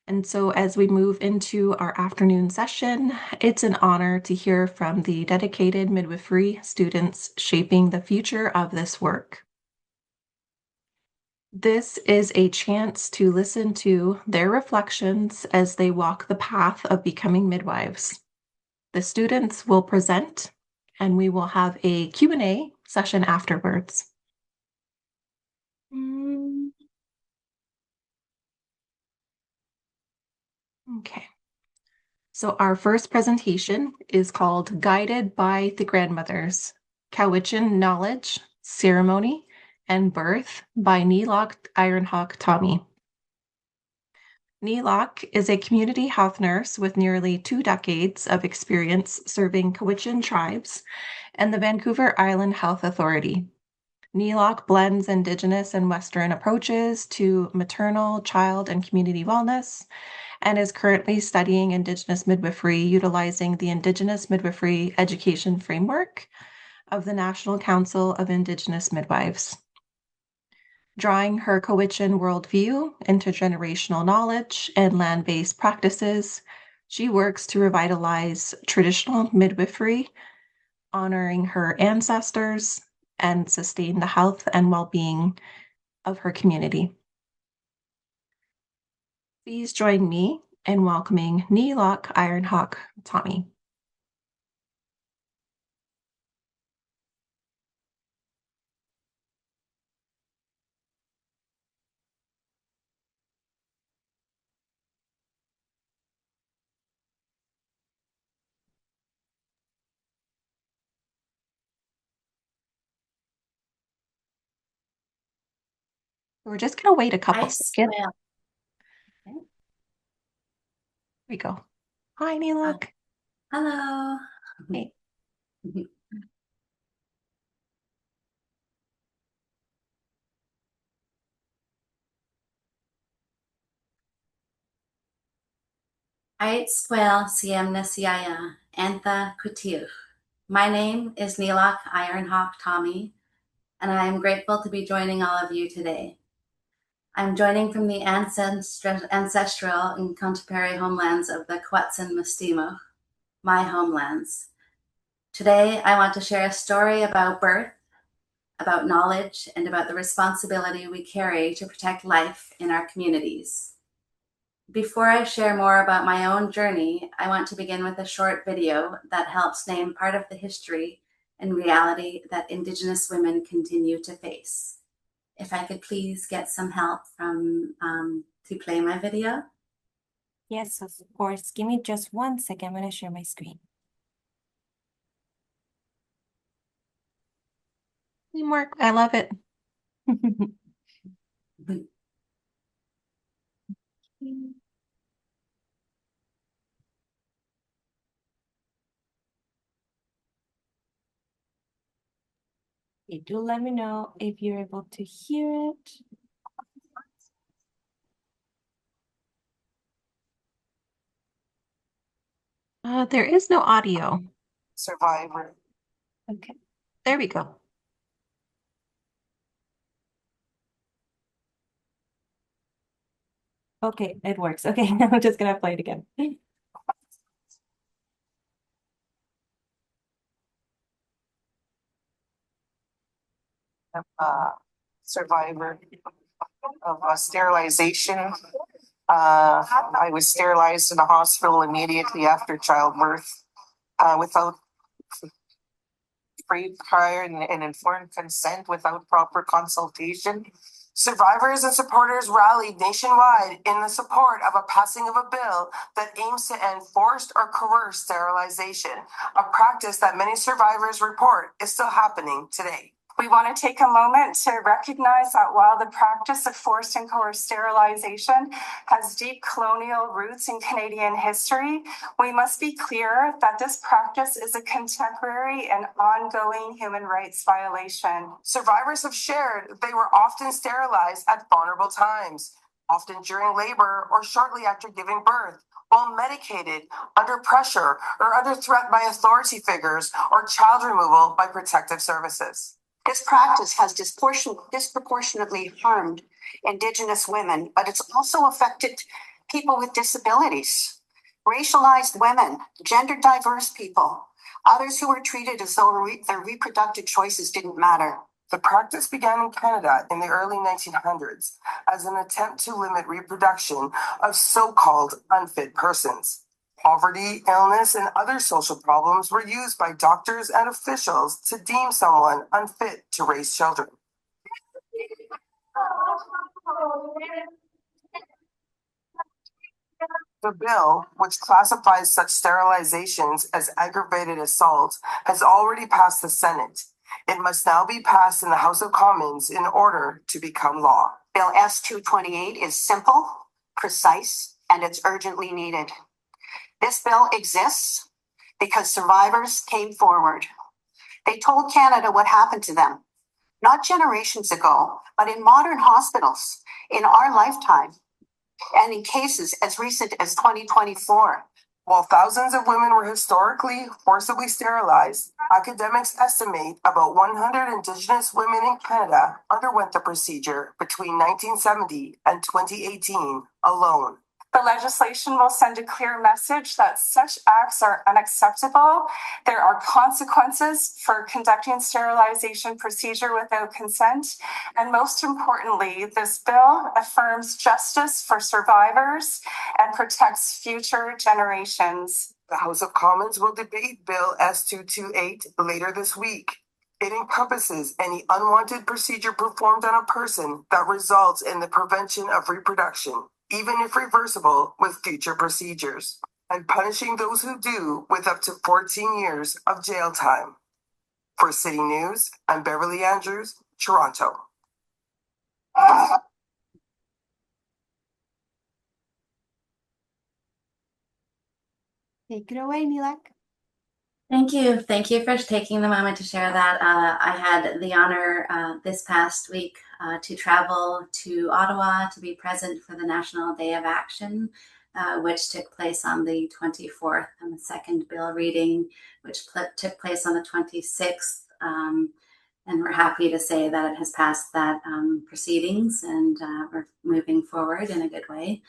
And so as we move into our afternoon session, it's an honor to hear from the dedicated midwifery students shaping the future of this work. This is a chance to listen to their reflections as they walk the path of becoming midwives. The students will present, and we will have a Q&A session afterwards. Okay. So our first presentation is called Guided by the Grandmothers, Cowichan Knowledge, Ceremony, and Birth by Nilak Ironhawk-Tommy. Nilak is a community health nurse with nearly 2 decades of experience serving Cowichan tribes and the Vancouver Island Health Authority. Nilak blends Indigenous and Western approaches to maternal, child, and community wellness, and is currently studying Indigenous midwifery utilizing the Indigenous Midwifery Education framework of the National Council of Indigenous Midwives. Drawing her Cowichan worldview, intergenerational knowledge, and land-based practices, she works to revitalize traditional midwifery, honoring her ancestors, and sustain the health and well-being of her community. Please join me in welcoming Nilak Ironhawk-Tommy. We're just going to wait a couple seconds. Okay. Here we go. Hi, Nilak. Hello. Hey. NCIM Antha Kutir. My name is Nilak Ironhawk-Tommy, and I am grateful to be joining all of you today. I'm joining from the ancestral and contemporary homelands of the Cowichan Mustimuk, my homelands. Today, I want to share a story about birth, about knowledge, and about the responsibility we carry to protect life in our communities. Before I share more about my own journey, I want to begin with a short video that helps name part of the history and reality that Indigenous women continue to face. If I could please get some help from to play my video. Yes, of course. Give me just 1 second. I'm going to share my screen. Teamwork. I love it. Okay, do let me know if you're able to hear it. There is no audio. Survivor. Okay, there we go. Okay, it works. Okay, I'm just gonna play it again. Survivor of sterilization. I was sterilized in a hospital immediately after childbirth without free, prior, and informed consent, without proper consultation. Survivors and supporters rallied nationwide in the support of a passing of a bill that aims to end forced or coerced sterilization, a practice that many survivors report is still happening today. We want to take a moment to recognize that while the practice of forced and coerced sterilization has deep colonial roots in Canadian history, we must be clear that this practice is a contemporary and ongoing human rights violation. Survivors have shared that they were often sterilized at vulnerable times, often during labor or shortly after giving birth, while medicated, under pressure, or under threat by authority figures, or child removal by protective services. This practice has disproportionately harmed Indigenous women, but it's also affected people with disabilities, racialized women, gender diverse people, others who were treated as though their reproductive choices didn't matter. The practice began in Canada in the early 1900s as an attempt to limit reproduction of so-called unfit persons. Poverty, illness, and other social problems were used by doctors and officials to deem someone unfit to raise children. The bill, which classifies such sterilizations as aggravated assault, has already passed the Senate. It must now be passed in the House of Commons in order to become law. Bill S-228 is simple, precise, and it's urgently needed. This bill exists because survivors came forward. They told Canada what happened to them, not generations ago, but in modern hospitals, in our lifetime, and in cases as recent as 2024. While thousands of women were historically forcibly sterilized, academics estimate about 100 Indigenous women in Canada underwent the procedure between 1970 and 2018 alone. The legislation will send a clear message that such acts are unacceptable. There are consequences for conducting sterilization procedure without consent. And most importantly, this bill affirms justice for survivors and protects future generations. The House of Commons will debate Bill S-228 later this week. It encompasses any unwanted procedure performed on a person that results in the prevention of reproduction, even if reversible with future procedures, and punishing those who do with up to 14 years of jail time. For City News, I'm Beverly Andrews, Toronto. Take it away, Nilak. Thank you. Thank you for taking the moment to share that. I had the honor this past week to travel to Ottawa to be present for the National Day of Action, which took place on the 24th, and the second bill reading, which took place on the 26th. And we're happy to say that it has passed that proceedings, and we're moving forward in a good way.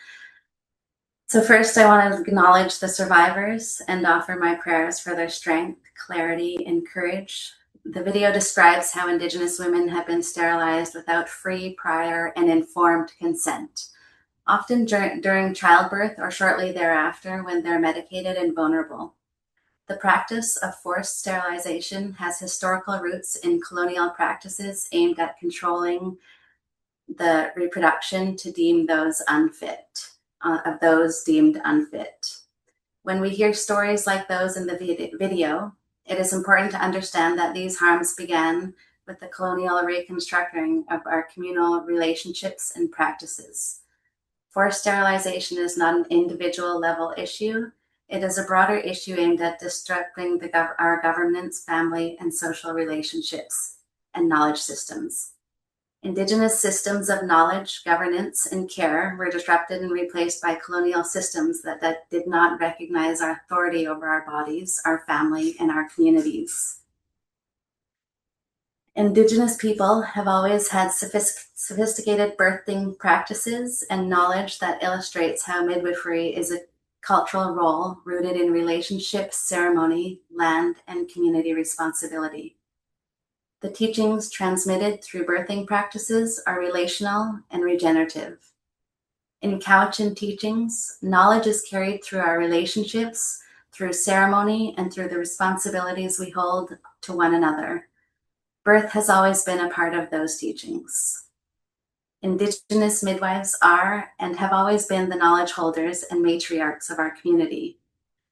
So first, I want to acknowledge the survivors and offer my prayers for their strength, clarity, and courage. The video describes how Indigenous women have been sterilized without free, prior, and informed consent, often during childbirth or shortly thereafter when they're medicated and vulnerable. The practice of forced sterilization has historical roots in colonial practices aimed at controlling the reproduction to deem those unfit. Of those deemed unfit. When we hear stories like those in the video, it is important to understand that these harms began with the colonial reconstructing of our communal relationships and practices. Forced sterilization is not an individual level issue. It is a broader issue aimed at disrupting our governance, family, and social relationships and knowledge systems. Indigenous systems of knowledge, governance, and care were disrupted and replaced by colonial systems that did not recognize our authority over our bodies, our family, and our communities. Indigenous people have always had sophisticated birthing practices and knowledge that illustrates how midwifery is a cultural role rooted in relationship, ceremony, land, and community responsibility. The teachings transmitted through birthing practices are relational and regenerative. In Cowichan teachings, knowledge is carried through our relationships, through ceremony, and through the responsibilities we hold to one another. Birth has always been a part of those teachings. Indigenous midwives are and have always been the knowledge holders and matriarchs of our community,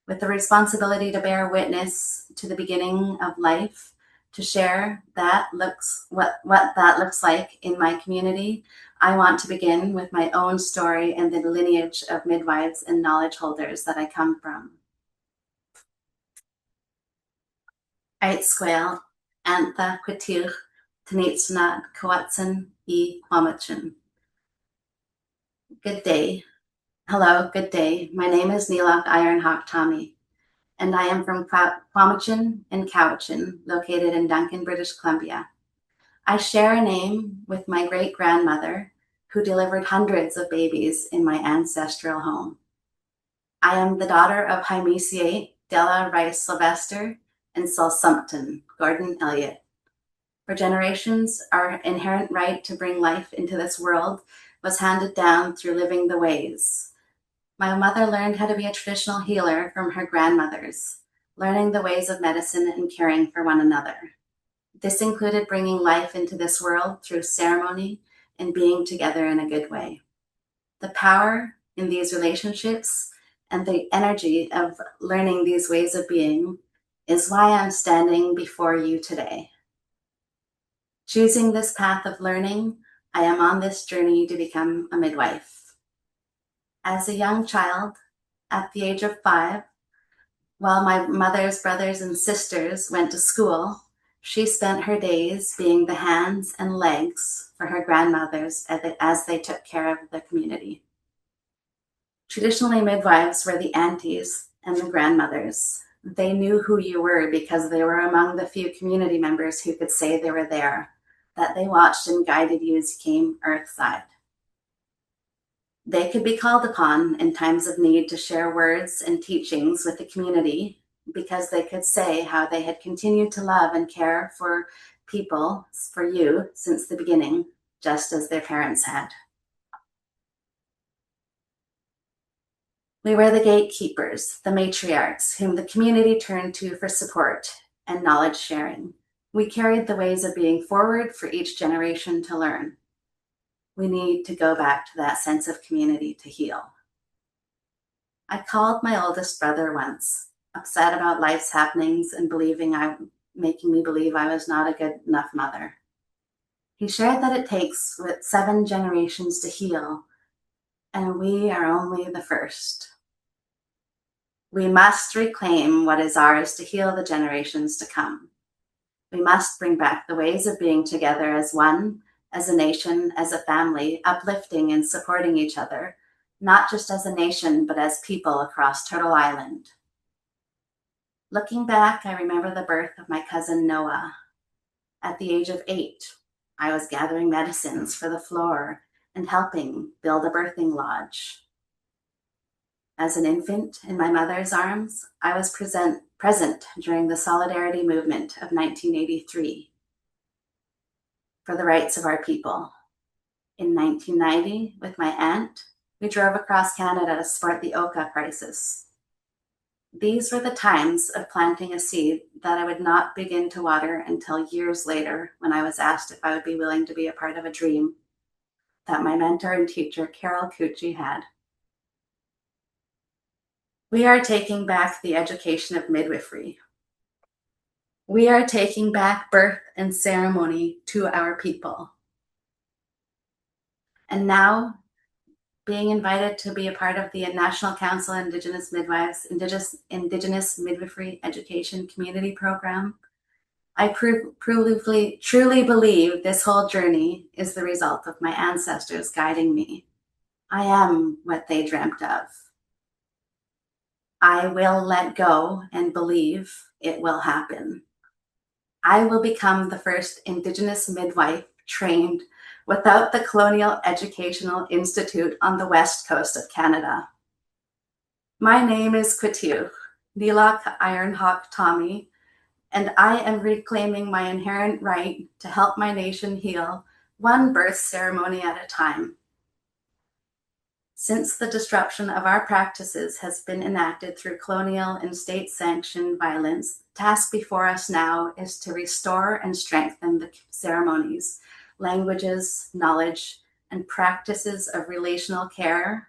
with the responsibility to bear witness to the beginning of life. To share what that looks like in my community, I want to begin with my own story and the lineage of midwives and knowledge holders that I come from. Aitsquail, Antha Quitir, Tanitsna Kawatsan E Kwamachan. Good day. Hello, good day. My name is Nilak Ironhawk-Tommy, and I am from Quamachan and Cowichan, located in Duncan, British Columbia. I share a name with my great-grandmother, who delivered hundreds of babies in my ancestral home. I am the daughter of Jaimesiate, Della Rice Sylvester, and Salsumpton, Gordon Elliott. For generations, our inherent right to bring life into this world was handed down through living the ways. My mother learned how to be a traditional healer from her grandmothers, learning the ways of medicine and caring for one another. This included bringing life into this world through ceremony and being together in a good way. The power in these relationships and the energy of learning these ways of being is why I'm standing before you today. Choosing this path of learning, I am on this journey to become a midwife. As a young child, at the age of 5, while my mother's brothers and sisters went to school, she spent her days being the hands and legs for her grandmothers as they took care of the community. Traditionally, midwives were the aunties and the grandmothers. They knew who you were because they were among the few community members who could say they were there, that they watched and guided you as you came earthside. They could be called upon in times of need to share words and teachings with the community because they could say how they had continued to love and care for people, for you, since the beginning, just as their parents had. We were the gatekeepers, the matriarchs, whom the community turned to for support and knowledge sharing. We carried the ways of being forward for each generation to learn. We need to go back to that sense of community to heal. I called my oldest brother once, upset about life's happenings and making me believe I was not a good enough mother. He shared that it takes 7 generations to heal, and we are only the first. We must reclaim what is ours to heal the generations to come. We must bring back the ways of being together as one, as a nation, as a family, uplifting and supporting each other, not just as a nation, but as people across Turtle Island. Looking back, I remember the birth of my cousin Noah. At the age of 8, I was gathering medicines for the floor and helping build a birthing lodge. As an infant in my mother's arms, I was present during the Solidarity Movement of 1983 for the rights of our people. In 1990, with my aunt, we drove across Canada to support the Oka crisis. These were the times of planting a seed that I would not begin to water until years later when I was asked if I would be willing to be a part of a dream that my mentor and teacher, Carol Cucci, had. We are taking back the education of midwifery. We are taking back birth and ceremony to our people. And now, being invited to be a part of the National Council of Indigenous Midwives, Indigenous Midwifery Education Community Program, I truly believe this whole journey is the result of my ancestors guiding me. I am what they dreamt of. I will let go and believe it will happen. I will become the first Indigenous midwife trained without the Colonial Educational Institute on the west coast of Canada. My name is Cowichan, Nilak Ironhawk-Tommy, and I am reclaiming my inherent right to help my nation heal one birth ceremony at a time. Since the disruption of our practices has been enacted through colonial and state-sanctioned violence, the task before us now is to restore and strengthen the ceremonies, languages, knowledge, and practices of relational care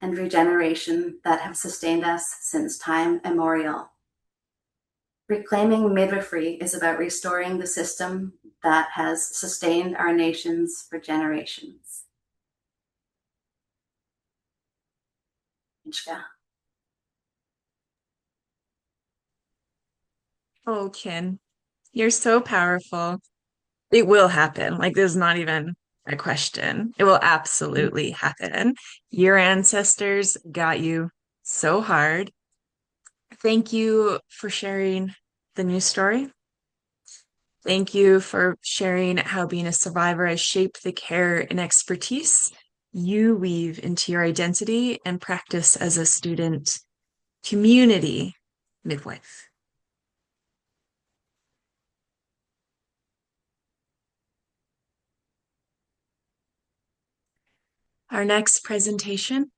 and regeneration that have sustained us since time immemorial. Reclaiming midwifery is about restoring the system that has sustained our nations for generations. Oh, Kin, you're so powerful. It will happen. Like, there's not even a question. It will absolutely happen. Your ancestors got you so hard. Thank you for sharing the news story. Thank you for sharing how being a survivor has shaped the care and expertise you weave into your identity and practice as a student community midwife. Our next presentation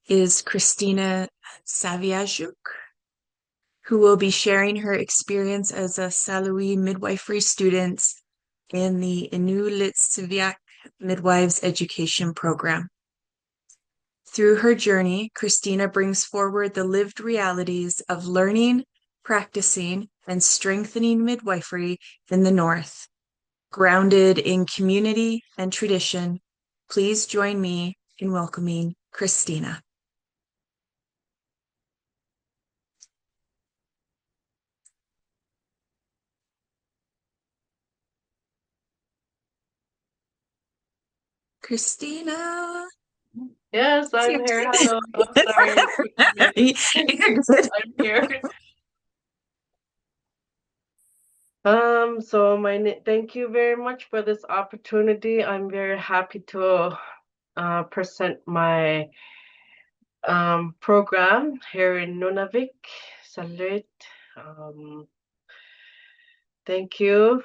is Christina Saviakjuk, who will be sharing her experience as a Saluwi midwifery student in the Inuulitsivik Midwives Education program. Through her journey, Christina brings forward the lived realities of learning, practicing, and strengthening midwifery in the North. Grounded in community and tradition, please join me in welcoming Christina. Christina. Yes, I'm here. Hello. Sorry. I'm here. Thank you very much for this opportunity. I'm very happy to present my program here in Nunavik. Salute. Thank you.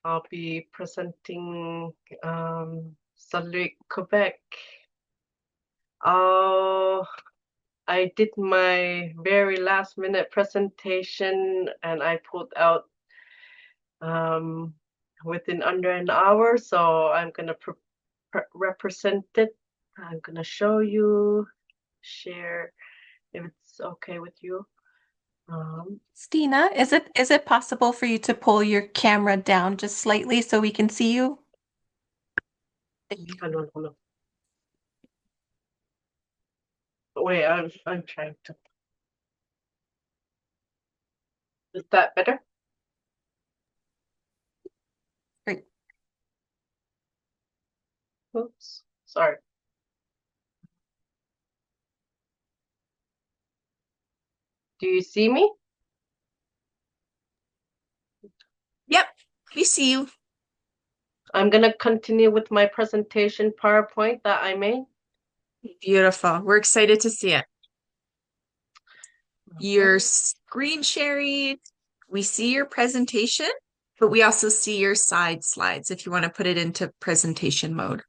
I'll be presenting Salute Quebec. I did my very last minute presentation and I pulled out within under an hour, so I'm gonna represent it. I'm gonna show you, share, if it's okay with you. Stina, is it possible for you to pull your camera down just slightly so we can see you? Hold on. Wait, I'm trying to. Is that better? Great. Oops, sorry. Do you see me? Yep, we see you. I'm gonna continue with my presentation PowerPoint that I made. Beautiful. We're excited to see it. Your screen sharing, we see your presentation, but we also see your side slides if you want to put it into presentation mode.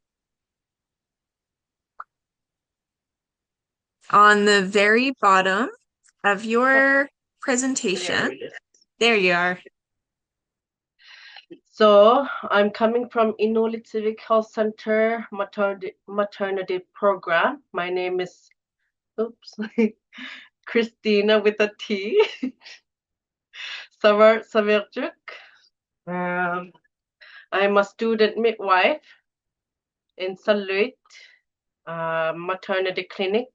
On the very bottom of your presentation, there you are. So I'm coming from Inuulitsivik Health Center maternity program. My name is, oops, Christina with a T. Savard Saviakjuk. I'm a student midwife in Salute maternity clinic.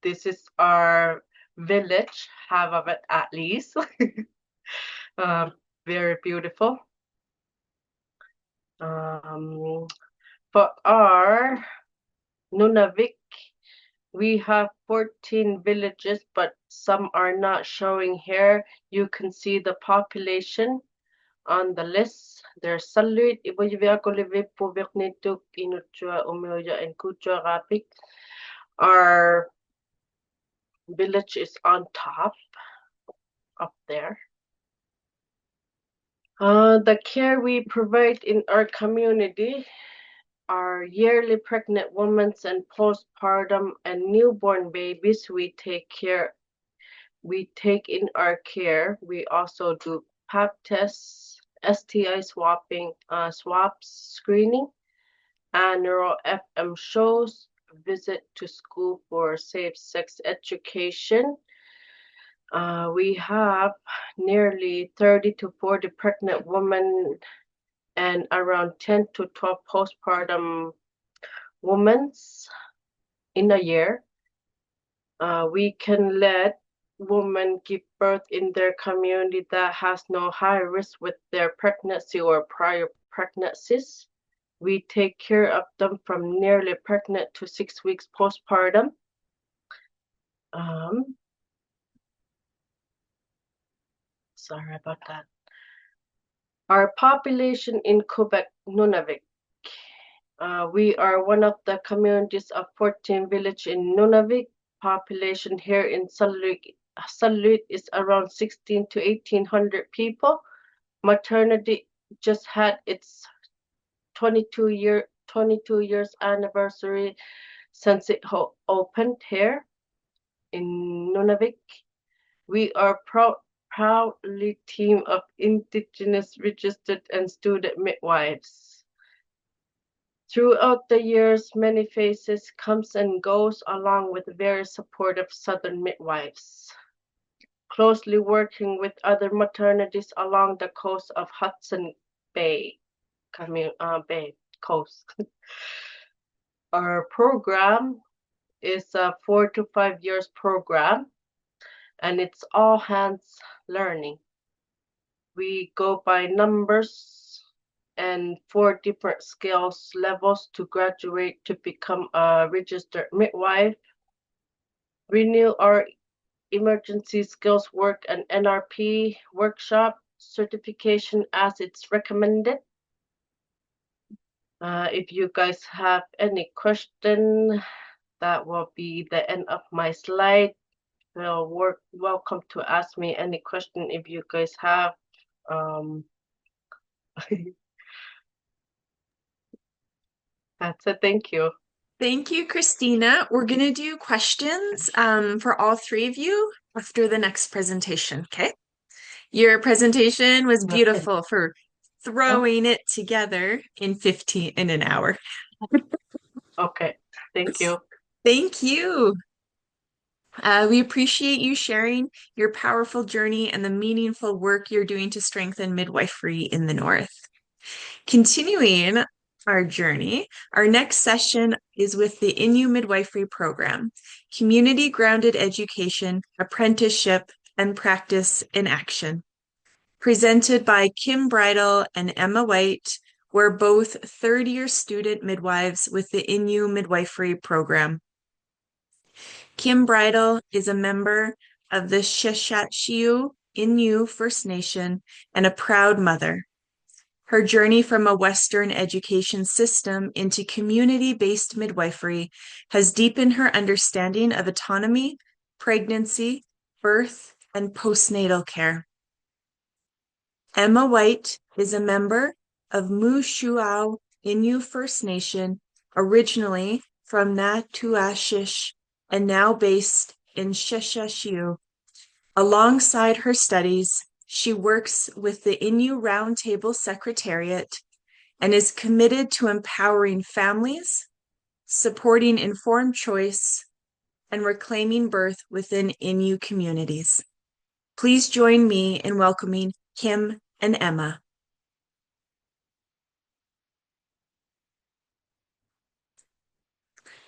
This is our village, half of it at least. Very beautiful. For our Nunavik, we have 14 villages, but some are not showing here. You can see the population on the list. There's Salute, Inuit, and Rapik. Our village is on top, up there. The care we provide in our community are yearly pregnant women and postpartum and newborn babies we take in our care. We also do pap tests, STI swabs screening, annual FM shows, visit to school for safe sex education. We have nearly 30 to 40 pregnant women and around 10 to 12 postpartum women in a year. We can let women give birth in their community that has no high risk with their pregnancy or prior pregnancies. We take care of them from nearly pregnant to 6 weeks postpartum. Sorry about that. Our population in Quebec, Nunavik. We are one of the communities of 14 village in Nunavik. Population here in Salut is around 16 to 1800 people. Maternity just had its 22 years anniversary since it opened here in Nunavik. We are proudly team of Indigenous registered and student midwives. Throughout the years, many faces comes and goes along with very supportive Southern midwives. Closely working with other maternities along the coast of Hudson Bay coast. Our program is a 4 to 5 years program, and it's all hands learning. We go by numbers and 4 different skills levels to graduate to become a registered midwife. Renew our emergency skills work and NRP workshop certification as it's recommended. If you guys have any question, that will be the end of my slide. You're welcome to ask me any question if you guys have. That's it. Thank you. Thank you, Christina. We're going to do questions for all three of you after the next presentation, okay? Your presentation was beautiful for throwing it together in an hour. Okay, thank you. Thank you. We appreciate you sharing your powerful journey and the meaningful work you're doing to strengthen midwifery in the North. Continuing our journey, our next session is with the Innu Midwifery Program, Community Grounded Education, Apprenticeship, and Practice in Action. Presented by Kim Bridle and Emma White, who are both third-year student midwives with the Innu Midwifery Program. Kim Bridle is a member of the Saviakjuk Innu First Nation and a proud mother. Her journey from a Western education system into community-based midwifery has deepened her understanding of autonomy, pregnancy, birth, and postnatal care. Emma White is a member of Mushuau Innu First Nation, originally from Natuashish and now based in Saviakjuk. Alongside her studies, she works with the Innu Roundtable Secretariat and is committed to empowering families, supporting informed choice, and reclaiming birth within Innu communities. Please join me in welcoming Kim and Emma.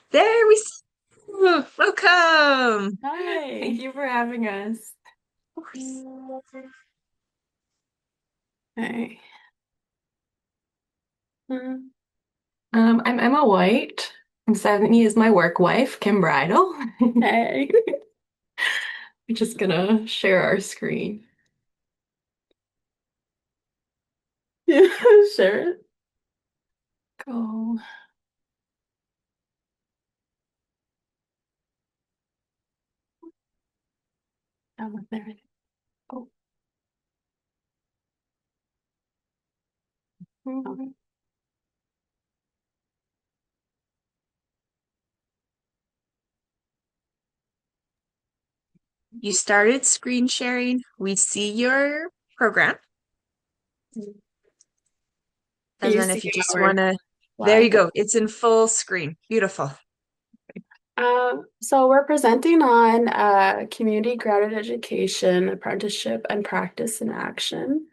There we see you. Welcome. Hi. Thank you for having us. Of course. Hey. I'm Emma White, and Stephanie is my work wife, Kim Bridle. Hey. We're just gonna share our screen. Yeah, share it. Go. Oh, there it is. Oh. Okay. You started screen sharing. We see your program. And then if you just want to, there you go. It's in full screen. Beautiful. So we're presenting on community grounded education, apprenticeship, and practice in action.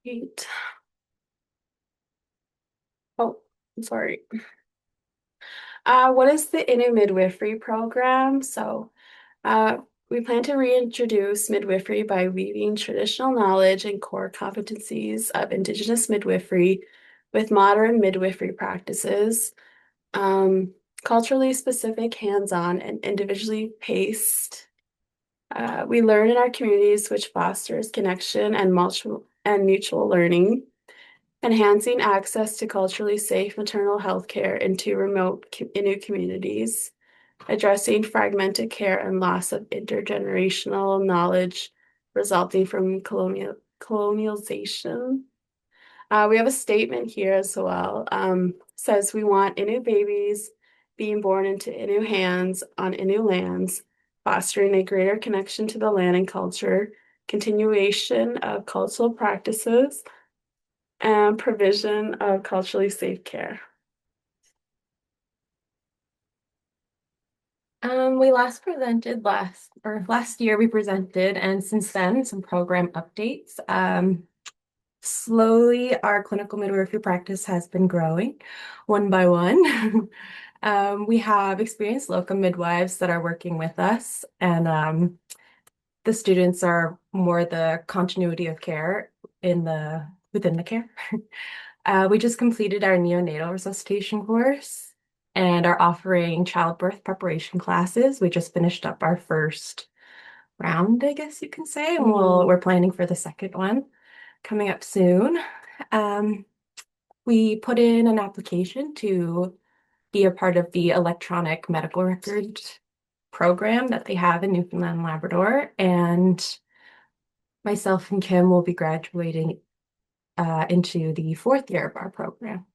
Great. Oh, I'm sorry. What is the Innu Midwifery Program? So we plan to reintroduce midwifery by weaving traditional knowledge and core competencies of Indigenous midwifery with modern midwifery practices, culturally specific, hands-on, and individually paced We learn in our communities, which fosters connection and mutual learning, enhancing access to culturally safe maternal health care into remote Innu communities, addressing fragmented care and loss of intergenerational knowledge resulting from colonialization. We have a statement here as well. Says we want Innu babies being born into Innu hands on Innu lands, fostering a greater connection to the land and culture, continuation of cultural practices, and provision of culturally safe care. We last presented last year we presented, and since then some program updates. Slowly our clinical midwifery practice has been growing one by one. We have experienced locum midwives that are working with us, and the students are more the continuity of care within the care. We just completed our neonatal resuscitation course and are offering childbirth preparation classes. We just finished up our first round, I guess you can say, and we're planning for the second one coming up soon. We put in an application to be a part of the electronic medical record program that they have in Newfoundland and Labrador, and myself and Kim will be graduating into the 4th year of our program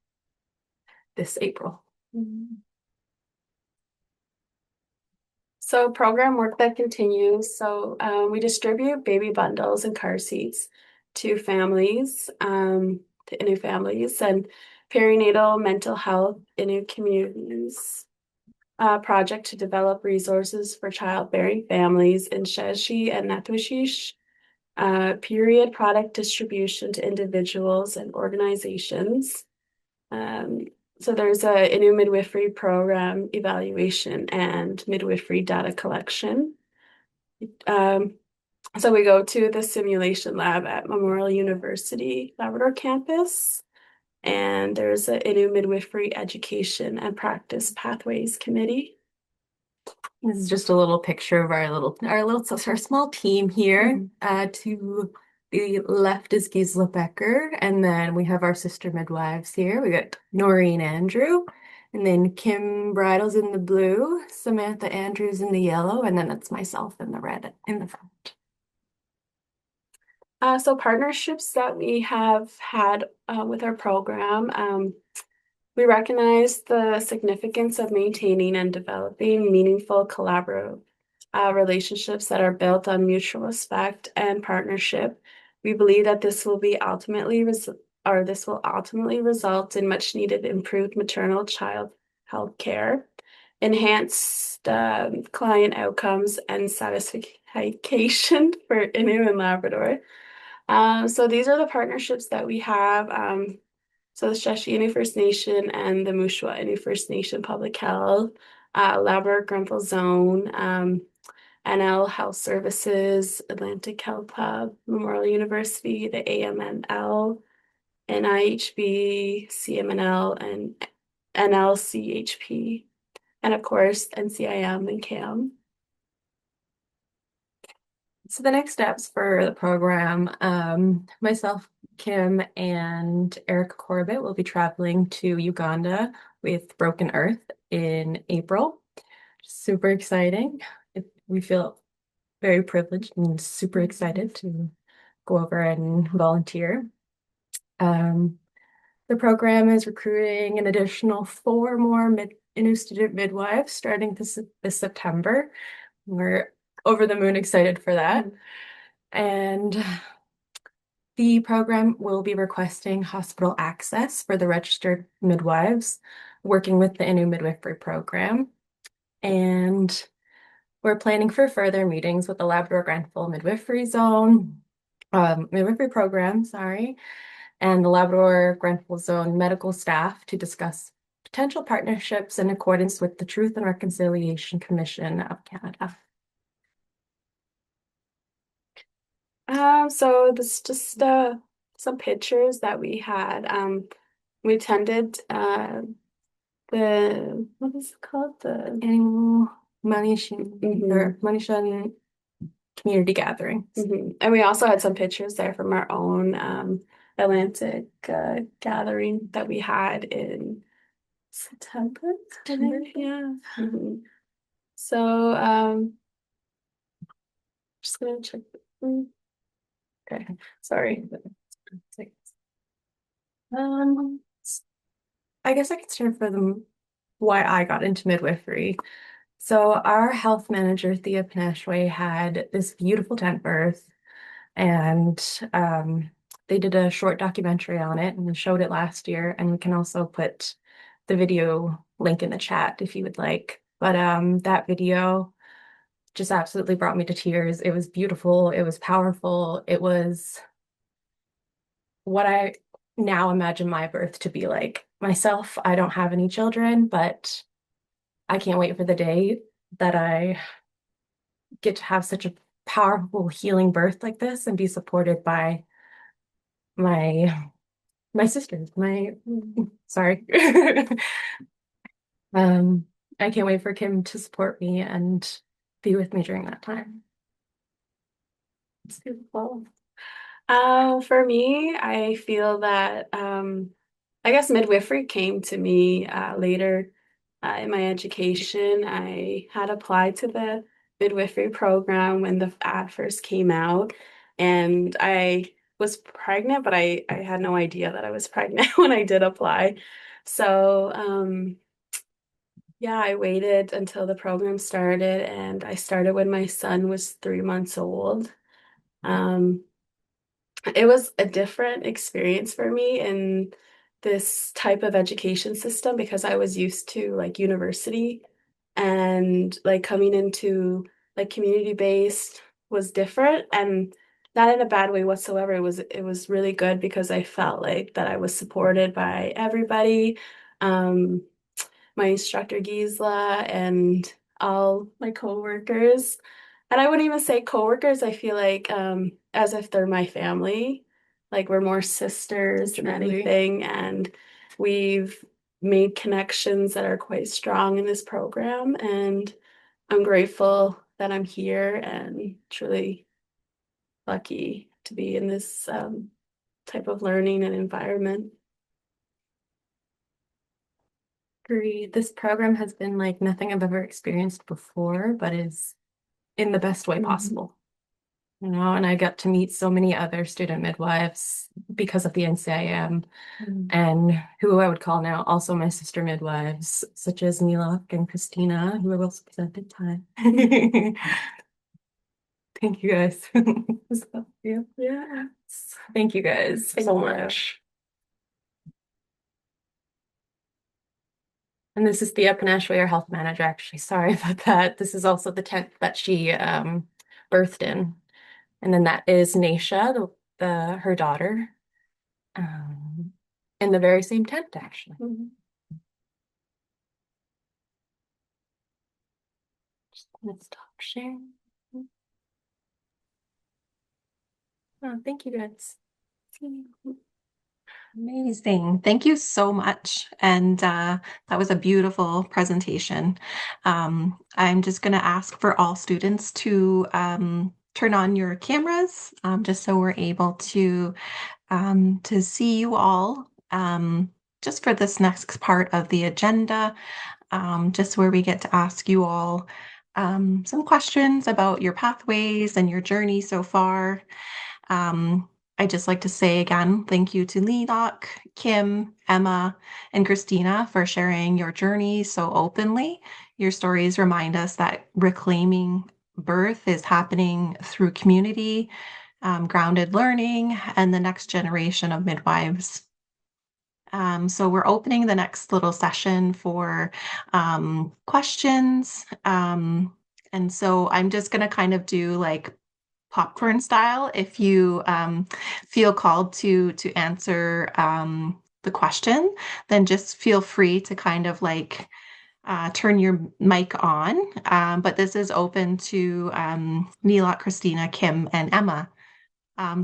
this April. So program work that continues. So we distribute baby bundles and car seats to families, to Innu families, and perinatal mental health Innu communities. Project to develop resources for childbearing families in Sheshi and Natwishish. Period product distribution to individuals and organizations. So there's a Innu midwifery program evaluation and midwifery data collection. So we go to the simulation lab at Memorial University Labrador campus, and there's a Innu Midwifery Education and Practice Pathways Committee. This is just a little picture of our small team here. To the left is Gisela Becker, and then we have our sister midwives here. We got Noreen Andrew, and then Kim Bridle's in the blue, Samantha Andrews in the yellow, and then it's myself in the red in the front. So partnerships that we have had with our program, we recognize the significance of maintaining and developing meaningful collaborative relationships that are built on mutual respect and partnership. We believe that this will ultimately result in much needed improved maternal child health care, enhanced client outcomes, and satisfaction for Innu and Labrador. So these are the partnerships that we have. So the Sheshi Innu First Nation and the Mushwa Innu First Nation Public Health, Labrador Grenfell Zone, NL Health Services, Atlantic Health Hub, Memorial University, the AMNL, NIHB, CMNL, and NLCHP, and of course NCIM and CAM. So the next steps for the program, myself, Kim, and Erica Corbett will be traveling to Uganda with Broken Earth in April. Super exciting. We feel very privileged and super excited to go over and volunteer. The program is recruiting an additional 4 more Innu student midwives starting this September. We're over the moon excited for that. And the program will be requesting hospital access for the registered midwives working with the Innu midwifery program. And we're planning for further meetings with the Labrador Grenfell Midwifery Zone, midwifery program, and the Labrador Grenfell Zone medical staff to discuss potential partnerships in accordance with the Truth and Reconciliation Commission of Canada. So this is just some pictures that we had. We attended what is it called? The Animal Manishan or Manishan community gatherings. And we also had some pictures there from our own Atlantic gathering that we had in September. Yeah. So just gonna check. Okay, sorry. I guess I could start for why I got into midwifery. So our health manager, Thea Panashway, had this beautiful tent birth, and they did a short documentary on it and we showed it last year. And we can also put the video link in the chat if you would like. But that video just absolutely brought me to tears. It was beautiful. It was powerful. It was what I now imagine my birth to be like. Myself, I don't have any children, but I can't wait for the day that I get to have such a powerful healing birth like this and be supported by my sisters. Sorry. I can't wait for Kim to support me and be with me during that time. It's beautiful. For me, I feel that I guess midwifery came to me later in my education. I had applied to the midwifery program when the ad first came out, and I was pregnant, but I had no idea that I was pregnant when I did apply. So yeah, I waited until the program started, and I started when my son was 3 months old. It was a different experience for me in this type of education system because I was used to like university, and like coming into like community-based was different, and not in a bad way whatsoever. It was really good because I felt like that I was supported by everybody. My instructor Gisela and all my coworkers. And I wouldn't even say coworkers. I feel like as if they're my family. Like we're more sisters than anything. And we've made connections that are quite strong in this program. And I'm grateful that I'm here and truly lucky to be in this type of learning and environment. Agreed. This program has been like nothing I've ever experienced before, but is in the best way possible. And I got to meet so many other student midwives because of the NCIM and who I would call now also my sister midwives, such as Nilak and Christina, who I will present in time. Thank you guys. Yeah. Thank you guys so much. And this is Thea Panashway, our health manager, actually. Sorry about that. This is also the tent that she birthed in. And then that is Naisha, her daughter, in the very same tent, actually. Let's stop sharing. Oh, thank you guys. Amazing. Thank you so much. And that was a beautiful presentation. I'm just going to ask for all students to turn on your cameras, just so we're able to see you all just for this next part of the agenda, just where we get to ask you all some questions about your pathways and your journey so far. I'd just like to say again, thank you to Nilak, Kim, Emma, and Christina for sharing your journey so openly. Your stories remind us that reclaiming birth is happening through community, grounded learning, and the next generation of midwives. So we're opening the next little session for questions. And so I'm just going to kind of do like popcorn style. If you feel called to answer the question, then just feel free to kind of like turn your mic on. But this is open to Nilak, Christina, Kim, and Emma.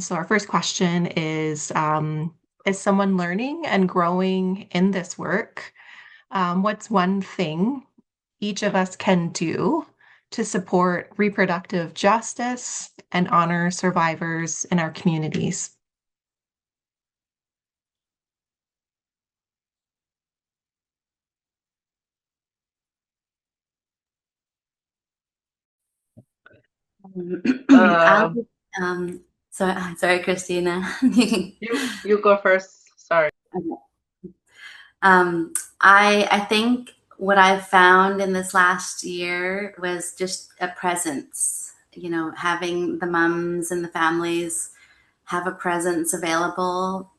So our first question is someone learning and growing in this work? What's one thing each of us can do to support reproductive justice and honor survivors in our communities. Sorry, Christina. You go first. Sorry. I think what I've found in this last year was just a presence, having the mums and the families have a presence available,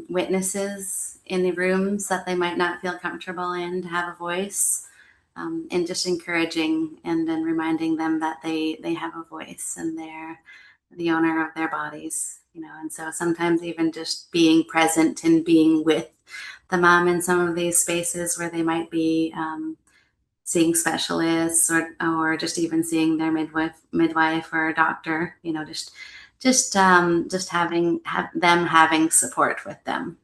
witnesses in the rooms that they might not feel comfortable in to have a voice, and just encouraging and then reminding them that they have a voice and they're the owner of their bodies, and so sometimes even just being present and being with the mom in some of these spaces where they might be seeing specialists or just even seeing their midwife or a doctor, just having them having support with them.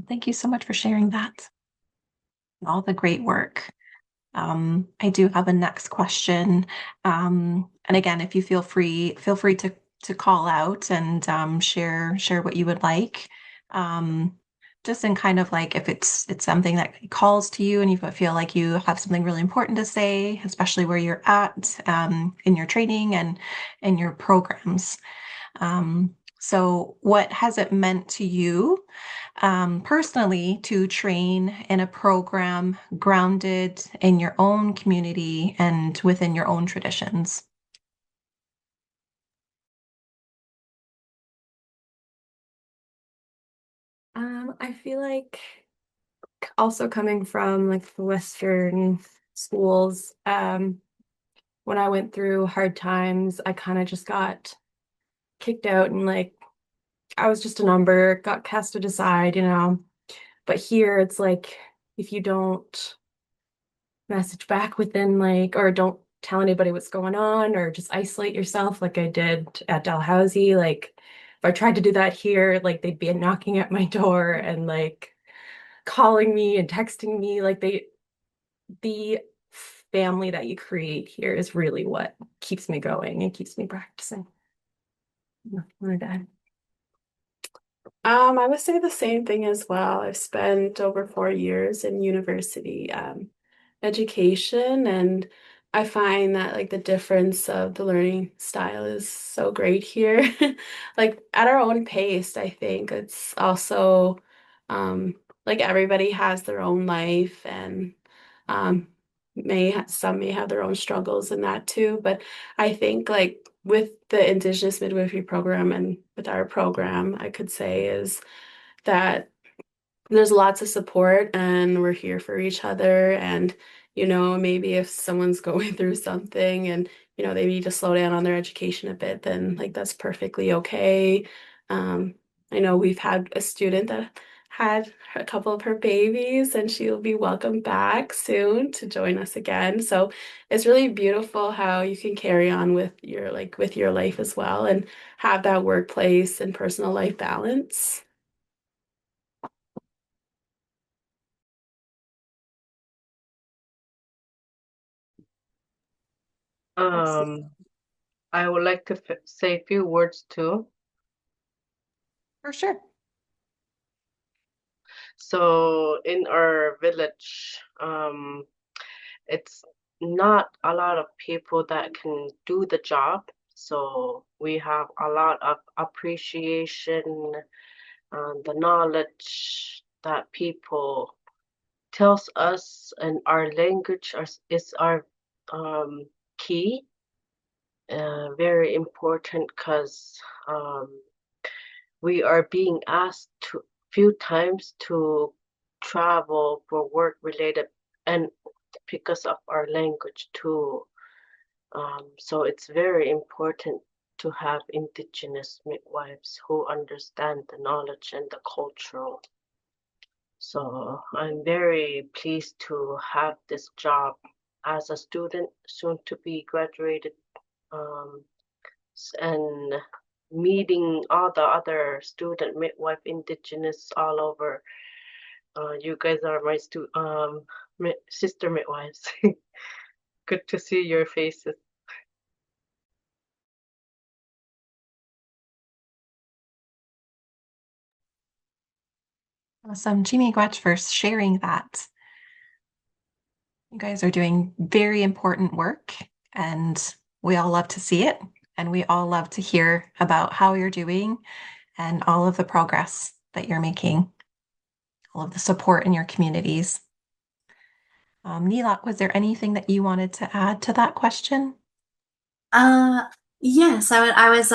Thank you so much for sharing that. All the great work. I do have a next question. And again, if you feel free to call out and share what you would like. Just in kind of like if it's something that calls to you and you feel like you have something really important to say, especially where you're at in your training and in your programs. So what has it meant to you personally to train in a program grounded in your own community and within your own traditions? I feel like also coming from like the Western schools, when I went through hard times, I kind of just got kicked out and like I was just a number, got casted aside, But here it's like if you don't message back within like, or don't tell anybody what's going on, or just isolate yourself like I did at Dalhousie, like if I tried to do that here, like they'd be knocking at my door and like calling me and texting me. Like the family that you create here is really what keeps me going and keeps me practicing. Like that. I would say the same thing as well. I've spent over 4 years in university education, and I find that like the difference of the learning style is so great here. Like at our own pace, I think it's also like everybody has their own life and um some may have their own struggles in that too. But I think like with the Indigenous Midwifery program and with our program, I could say is that there's lots of support and we're here for each other. And, maybe if someone's going through something and, they need to slow down on their education a bit, then like that's perfectly okay. I know we've had a student that had a couple of her babies and she'll be welcome back soon to join us again. So it's really beautiful how you can carry on with your life as well and have that workplace and personal life balance. I would like to say a few words too. For sure. So in our village, it's not a lot of people that can do the job. So we have a lot of appreciation, the knowledge that people tells us, and our language is our key, very important because we are being asked to few times to travel for work related and because of our language too. So it's very important to have Indigenous midwives who understand the knowledge and the cultural. So I'm very pleased to have this job as a student, soon to be graduated, and meeting all the other student midwife Indigenous all over. You guys are my sister midwives. Good to see your faces. Awesome. Miigwech for sharing that. You guys are doing very important work, and we all love to see it. And we all love to hear about how you're doing and all of the progress that you're making, all of the support in your communities. Nilak, was there anything that you wanted to add to that question? Yes, I was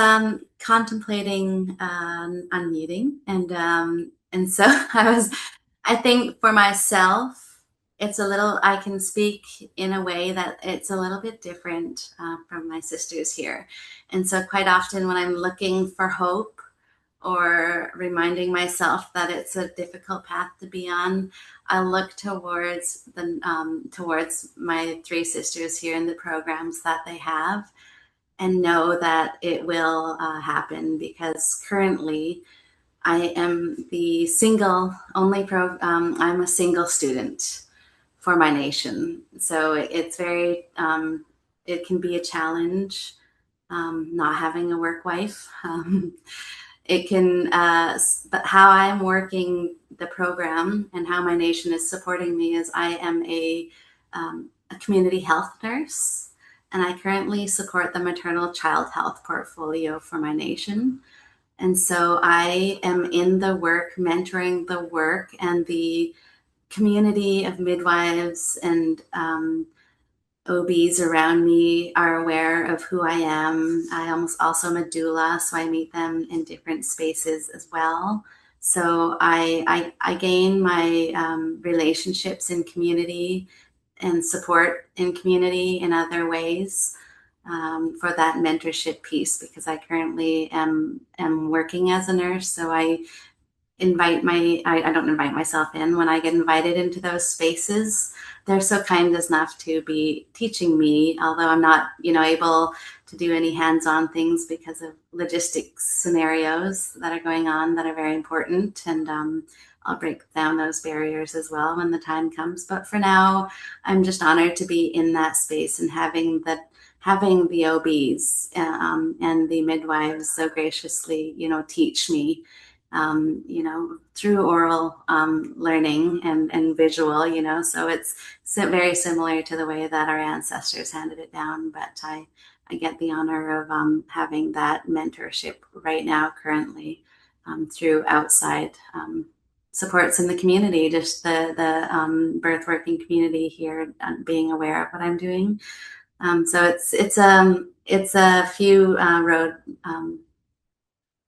contemplating unmuting, and so I think for myself, it's a little, I can speak in a way that it's a little bit different from my sisters here. And so quite often when I'm looking for hope or reminding myself that it's a difficult path to be on, I look towards towards my three sisters here in the programs that they have, and know that it will happen, because currently I am the I'm a single student for my nation. So it's very, it can be a challenge not having a work wife. It can, but how I'm working the program and how my nation is supporting me is I am a community health nurse, and I currently support the maternal child health portfolio for my nation. And so I am in the work, mentoring the work, and the community of midwives and OBs around me are aware of who I am. I also am a doula, so I meet them in different spaces as well. So I gain my relationships in community and support in community in other ways for that mentorship piece, because I currently am working as a nurse. So I don't invite myself in. When I get invited into those spaces, they're so kind enough to be teaching me, although I'm not, able to do any hands-on things because of logistics scenarios that are going on that are very important. And I'll break down those barriers as well when the time comes. But for now, I'm just honored to be in that space and having the OBs and the midwives so graciously, teach me, through oral learning and visual, so it's very similar to the way that our ancestors handed it down. But I get the honor of having that mentorship right now, currently, through outside supports in the community, just the birth working community here, being aware of what I'm doing. So it's a few road,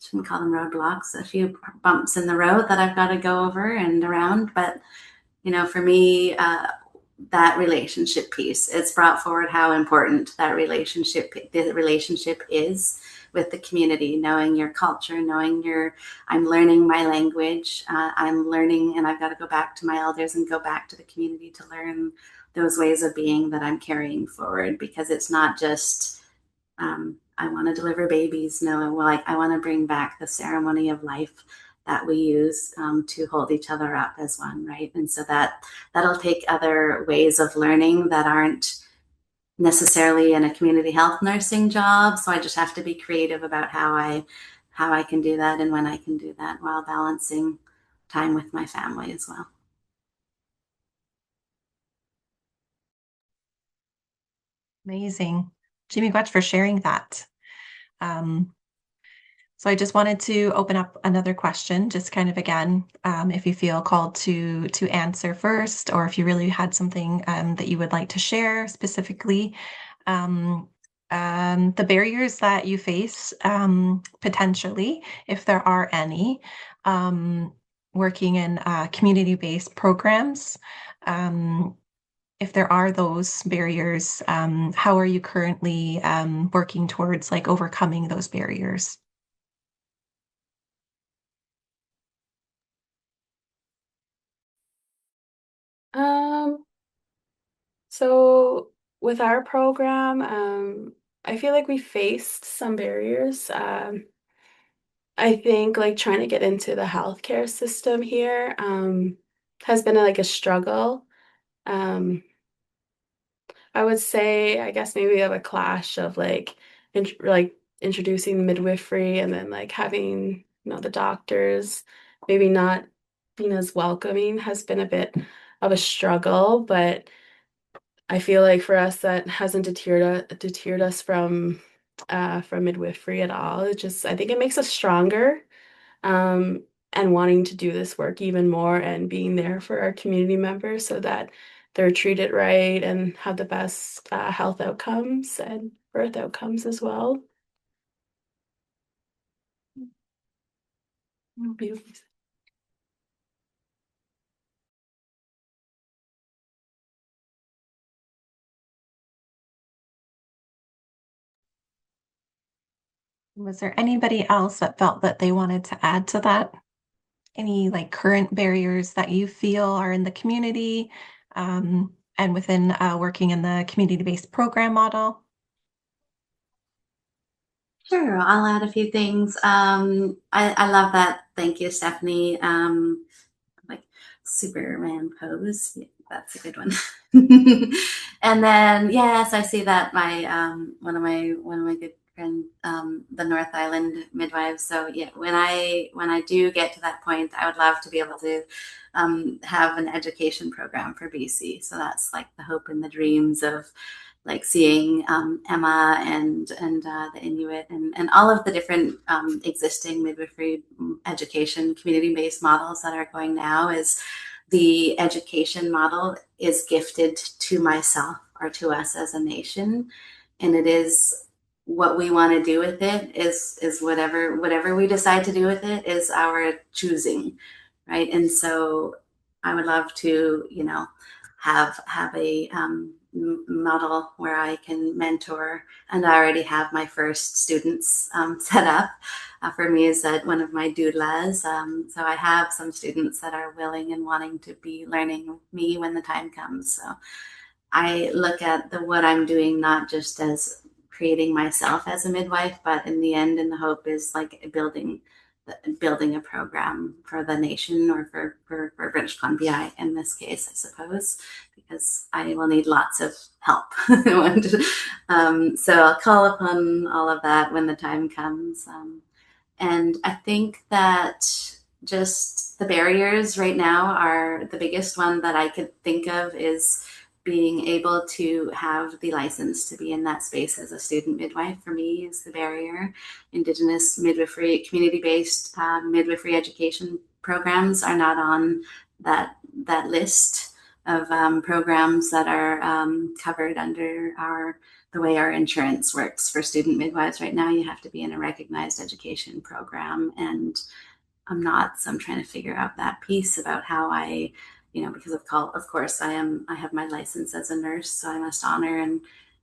shouldn't call them roadblocks, a few bumps in the road that I've got to go over and around. But, for me, that relationship piece, it's brought forward how important the relationship is with the community, knowing your culture, I'm learning my language, I'm learning, and I've got to go back to my elders and go back to the community to learn those ways of being that I'm carrying forward, because it's not just, I want to deliver babies. No, I want to bring back the ceremony of life that we use to hold each other up as one, right? And so that'll take other ways of learning that aren't necessarily in a community health nursing job. So I just have to be creative about how I can do that and when I can do that, while balancing time with my family as well. Amazing. Miigwech for sharing that. So I just wanted to open up another question, just kind of again, if you feel called to answer first, or if you really had something that you would like to share specifically. The barriers that you face, potentially, if there are any, working in community-based programs. If there are those barriers, how are you currently working towards overcoming those barriers? So with our program, I feel like we faced some barriers. I think like trying to get into the healthcare system here has been like a struggle. Um, I would say, I guess maybe we have a clash of like introducing midwifery and then like having, the doctors maybe not being as welcoming has been a bit of a struggle, but I feel like for us that hasn't deterred us from midwifery at all. It just I think it makes us stronger, and wanting to do this work even more and being there for our community members so that they're treated right and have the best health outcomes and birth outcomes as well. Beautiful. Was there anybody else that felt that they wanted to add to that? Any like current barriers that you feel are in the community and within working in the community-based program model? Sure, I'll add a few things. I love that. Thank you, Stephanie. Like Superman pose. Yeah, that's a good one. And then yes, I see that my one of my good friends, the North Island midwives. So yeah, when I do get to that point, I would love to be able to have an education program for BC. So that's like the hope and the dreams of like seeing Emma and the Inuit and all of the different existing midwifery education community-based models that are going now is the education model is gifted to myself or to us as a nation, and it is what we want to do with it is whatever we decide to do with it is our choosing, right? And so I would love to have a model where I can mentor, and I already have my first students set up. For me is that one of my doulas. So I have some students that are willing and wanting to be learning with me when the time comes. So I look at what I'm doing not just as creating myself as a midwife, but in the end, and the hope is like building a program for the nation or for British Columbia in this case, I suppose, because I will need lots of help. So I'll call upon all of that when the time comes. And I think that just the barriers right now are the biggest one that I could think of is being able to have the license to be in that space as a student midwife for me is the barrier. Indigenous midwifery, community-based midwifery education programs are not on that list of programs that are covered under the way our insurance works for student midwives right now. You have to be in a recognized education program, and I'm not, so I'm trying to figure out that piece about how I, because of course I have my license as a nurse, so I must honor, and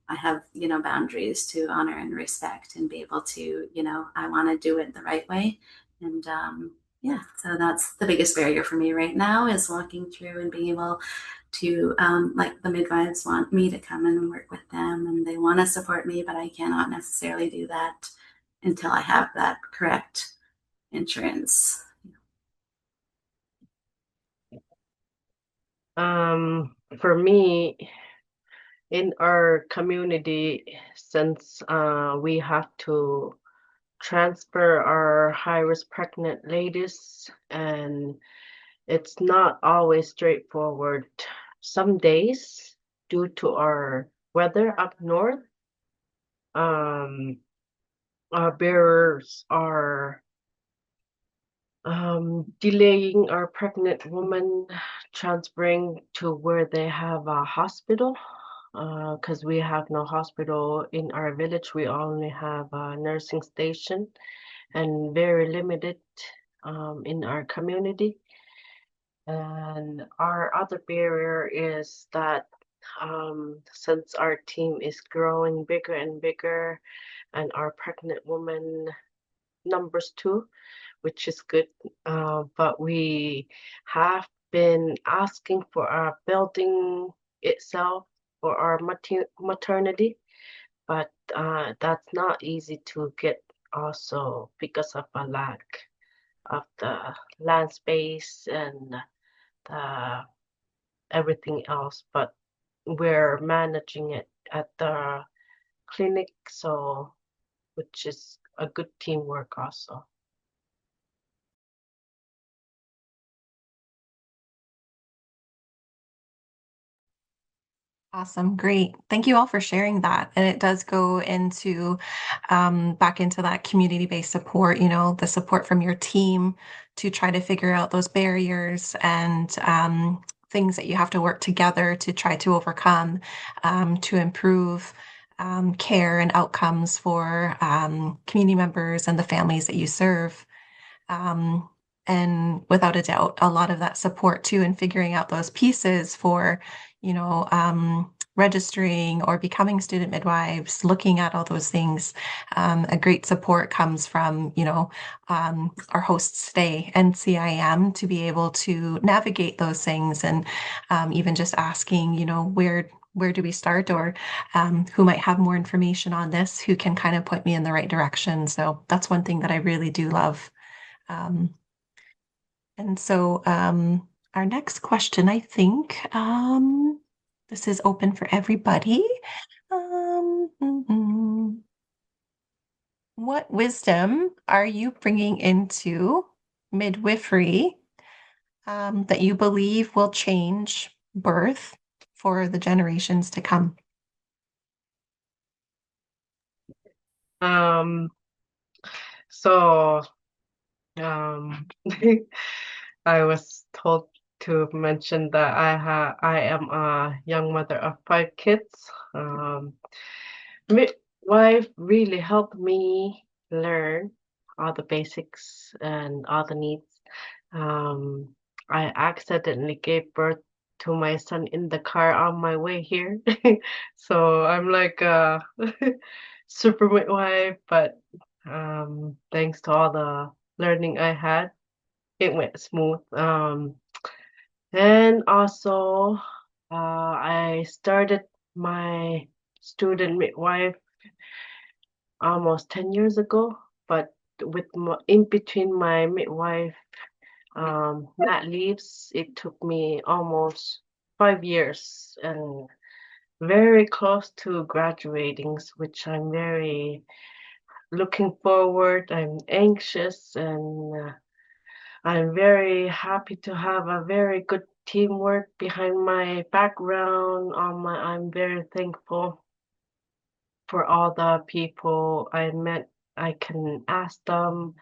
I have, boundaries to honor and respect and be able to, I want to do it the right way. And yeah, so that's the biggest barrier for me right now is walking through and being able to, like the midwives want me to come in and work with them and they want to support me, but I cannot necessarily do that until I have that correct insurance. For me, in our community, since we have to transfer our high-risk pregnant ladies, and it's not always straightforward. Some days, due to our weather up north, our bearers are delaying our pregnant woman transferring to where they have a hospital, because we have no hospital in our village. We only have a nursing station and very limited in our community. And our other barrier is that since our team is growing bigger and bigger and our pregnant woman numbers too, which is good, but we have been asking for our building itself for our maternity, but that's not easy to get also because of a lack of the land space and the everything else, but we're managing it at the clinic, so which is a good teamwork also. Awesome. Great. Thank you all for sharing that. And it does go into back into that community-based support, the support from your team to try to figure out those barriers and things that you have to work together to try to overcome to improve care and outcomes for community members and the families that you serve. And without a doubt, a lot of that support too, and figuring out those pieces for, registering or becoming student midwives, looking at all those things. A great support comes from, our hosts today, NCIM, to be able to navigate those things and even just asking, where do we start, or who might have more information on this, who can kind of put me in the right direction. So that's one thing that I really do love. And so our next question, I think, this is open for everybody. What wisdom are you bringing into midwifery that you believe will change birth for the generations to come? So I was told to mention that I am a young mother of 5 kids. Midwife really helped me learn all the basics and all the needs. I accidentally gave birth to my son in the car on my way here. So I'm like a super midwife, but thanks to all the learning I had, it went smooth. And also, I started my student midwife almost 10 years ago, but in between my midwife mat leaves, it took me almost 5 years and very close to graduating, which I'm very looking forward. I'm anxious and I'm very happy to have a very good teamwork behind my background. I'm very thankful for all the people I met. I can ask them,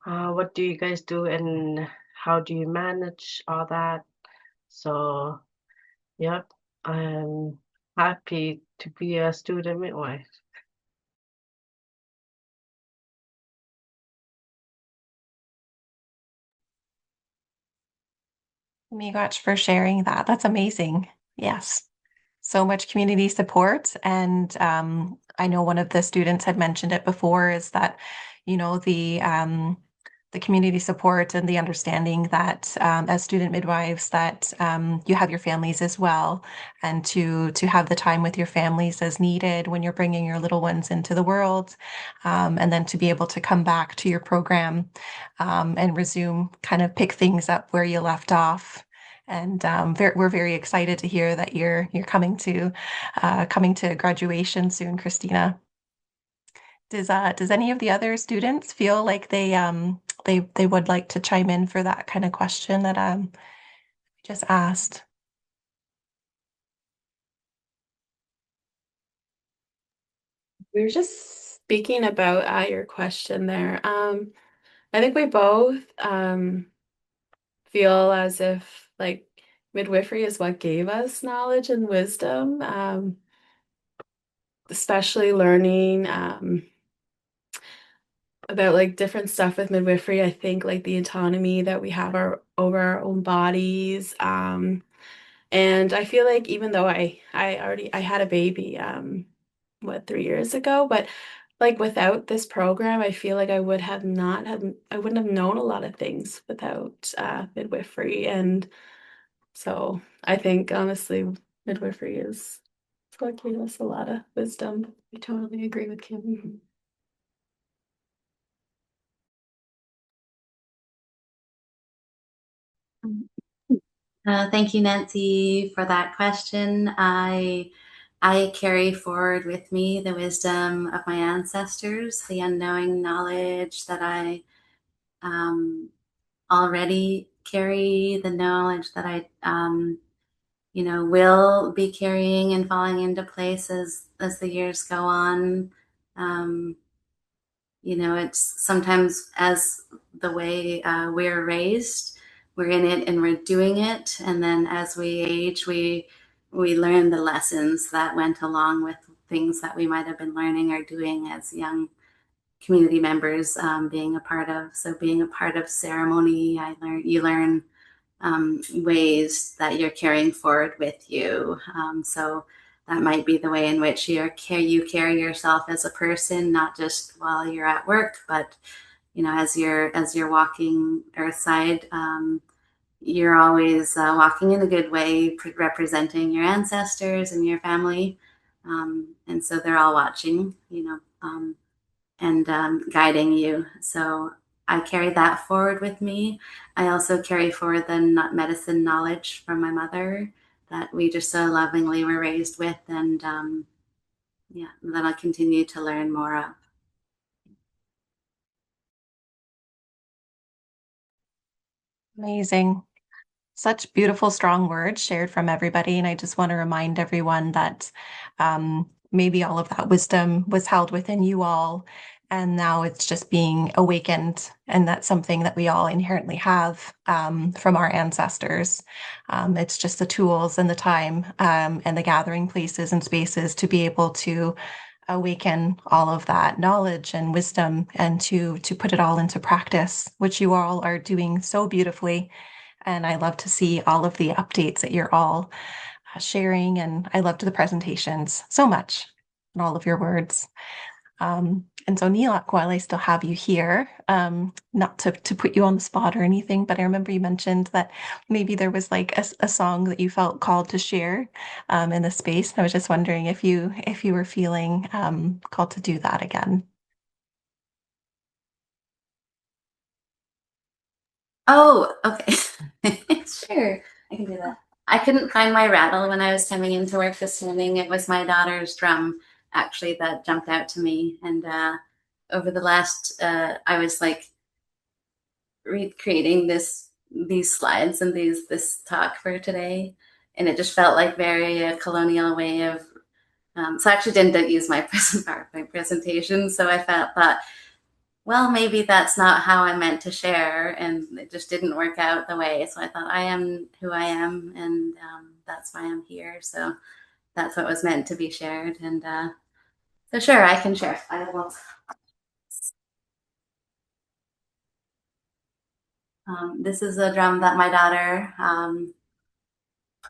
what do you guys do and how do you manage all that? So, yep, I'm happy to be a student midwife. Miigwech for sharing that. That's amazing. Yes. So much community support. And I know one of the students had mentioned it before, is that, the community support and the understanding that as student midwives that you have your families as well, and to have the time with your families as needed when you're bringing your little ones into the world, and then to be able to come back to your program and resume, kind of pick things up where you left off. And we're very excited to hear that you're coming to graduation soon, Christina. Does any of the other students feel like they would like to chime in for that kind of question that just asked? We were just speaking about your question there. I think we both feel as if like midwifery is what gave us knowledge and wisdom, especially learning about like different stuff with midwifery. I think like the autonomy that we have over our own bodies. And I feel like even though I had a baby 3 years ago, but like without this program, I feel like I wouldn't have known a lot of things without midwifery. And so I think honestly midwifery is what gave us a lot of wisdom. I totally agree with Kim. Thank you, Nancy, for that question. I carry forward with me the wisdom of my ancestors, the unknowing knowledge that I already carry, the knowledge that I will be carrying and falling into place as the years go on. It's sometimes as the way we're raised, we're in it and we're doing it. And then as we age, we learn the lessons that went along with things that we might have been learning or doing as young community members, being a part of. So being a part of ceremony, you learn ways that you're carrying forward with you. So that might be the way in which you carry yourself as a person, not just while you're at work, but as you're walking earthside, you're always walking in a good way, representing your ancestors and your family, and so they're all watching, and guiding you. So I carry that forward with me. I also carry forward the medicine knowledge from my mother that we just so lovingly were raised with, and that I'll continue to learn more of. Amazing. Such beautiful, strong words shared from everybody. And I just want to remind everyone that maybe all of that wisdom was held within you all, and now it's just being awakened. And that's something that we all inherently have from our ancestors. It's just the tools and the time and the gathering places and spaces to be able to awaken all of that knowledge and wisdom and to put it all into practice, which you all are doing so beautifully. And I love to see all of the updates that you're all sharing. And I loved the presentations so much and all of your words. And so Nilak, while I still have you here, not to put you on the spot or anything, but I remember you mentioned that maybe there was like a song that you felt called to share in the space. And I was just wondering if you were feeling called to do that again. Oh, okay. Sure, I can do that. I couldn't find my rattle when I was coming into work this morning. It was my daughter's drum, actually, that jumped out to me. And over the last, I was like recreating these slides and this talk for today, and it just felt like very colonial way of. So I actually didn't use my PowerPoint presentation, so I thought, well, maybe that's not how I meant to share, and it just didn't work out the way. So I thought, I am who I am, and that's why I'm here. So that's what was meant to be shared. And so sure, I can share. I will. This is a drum that my daughter,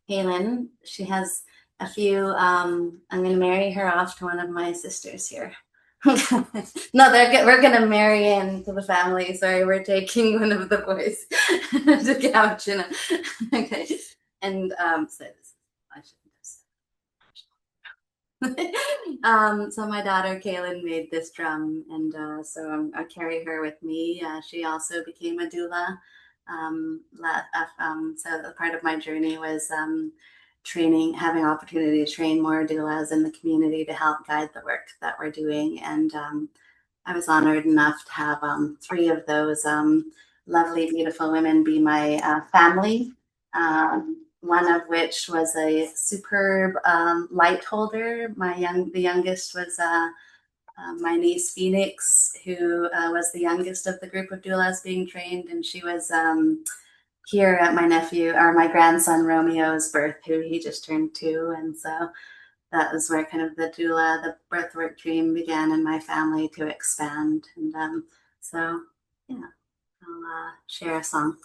Kaylin, she has a few. I'm going to marry her off to one of my sisters here. No, we're gonna marry into the family. Sorry, we're taking one of the boys to Cowichan. Okay, and so I shouldn't so my daughter Kaylin made this drum, and so I carry her with me. She also became a doula. So part of my journey was training, having opportunity to train more doulas in the community to help guide the work that we're doing. And I was honored enough to have 3 of those lovely, beautiful women be my family. One of which was a superb light holder. The youngest was my niece Phoenix, who was the youngest of the group of doulas being trained, and she was here at my grandson Romeo's birth, who he just turned 2, and so that was where kind of the birthwork dream began in my family to expand. And so yeah, I'll share a song.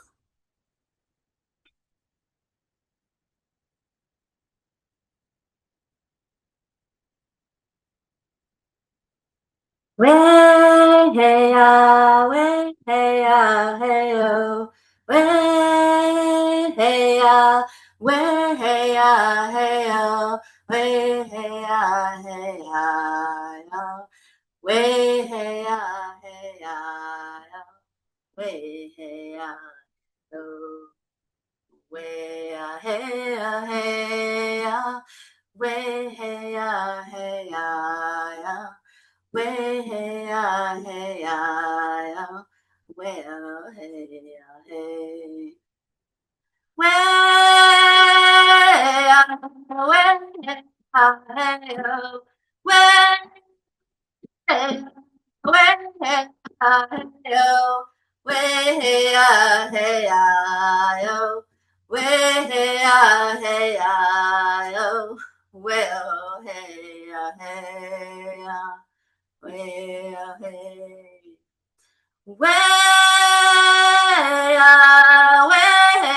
Way hey ya, way hey ya, hey yo. Way hey ya, way hey ya, hey yo. Way hey ya, hey ya, yo. Way hey ya, hey ya, yo. Way hey ya, yo. way-a, hey-a, hey-a, way-hey-a, hey-a, way-hey-a, hey-a, well, hey-a, hey. Way-a, way-hey-a, hey-o, way-hey-a, way-hey-a, hey-a, way-hey-a, hey-a, well, hey-a, hey-a, way-a, hey. Way-a, way-a,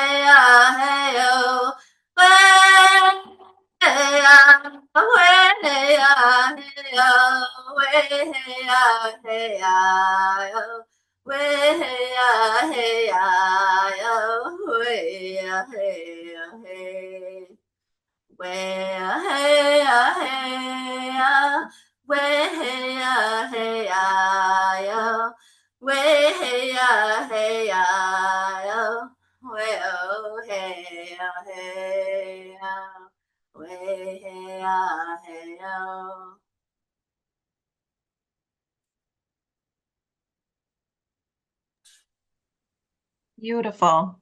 hey-o, way-a, way-a, hey-o, way-a, hey-a, way-a, hey-a, way-a, hey-a, hey. Way-a, hey-a, hey-a, way-a, hey-a, way-a, hey-a, well, hey-a, hey-a, way-a, hey-a. Beautiful.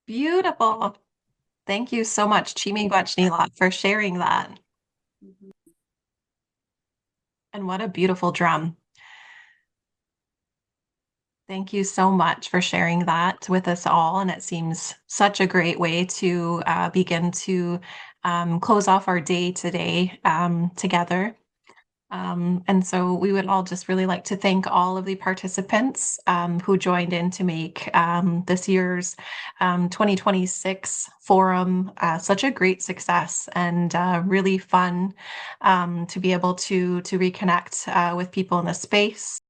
Beautiful. Thank you so much, Chimigwach Nilak, for sharing that. And what a beautiful drum. Thank you so much for sharing that with us all. And it seems such a great way to begin to close off our day today together. And so we would all just really like to thank all of the participants who joined in to make this year's 2026 forum such a great success and really fun to be able to reconnect with people in the space.